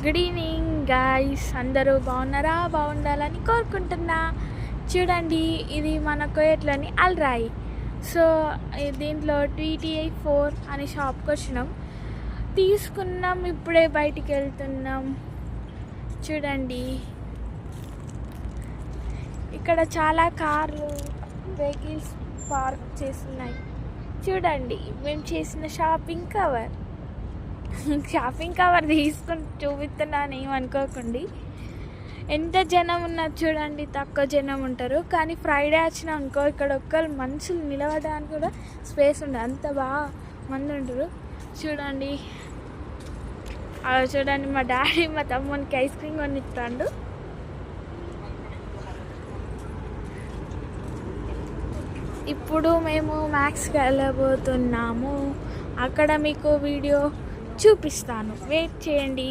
Good evening guys, అందరూ బాగున్నారా? బాగుండాలని కోరుకుంటున్నా. చూడండి, ఇది మన కోయట్లోని అల్రాయి. సో దీంట్లో TTI4 అనే షాప్కి వచ్చినాం, తీసుకున్నాం. ఇప్పుడే బయటికి వెళ్తున్నాం. చూడండి, ఇక్కడ చాలా కార్లు, వెహికల్స్ పార్క్ చేస్తున్నాయి. చూడండి, మేము చేసిన షాపింగ్ కవర్ తీసుకుని చూపిస్తున్నాను, ఏమనుకోకండి. ఎంత జనం ఉన్నారు చూడండి, తక్కువ జనం ఉంటారు. కానీ ఫ్రైడే వచ్చినా అనుకో, ఇక్కడ ఒక్కరు మనుషులు నిలబడడానికి కూడా స్పేస్ ఉండదు, అంత బాగా మంది ఉంటారు. చూడండి, చూడండి, మా డాడీ మా తమ్మునికి ఐస్ క్రీమ్ కొనిస్తాడు. ఇప్పుడు మేము మ్యాక్స్కి వెళ్ళబోతున్నాము. అక్కడ మీకు వీడియో చూపిస్తాను, వెయిట్ చేయండి.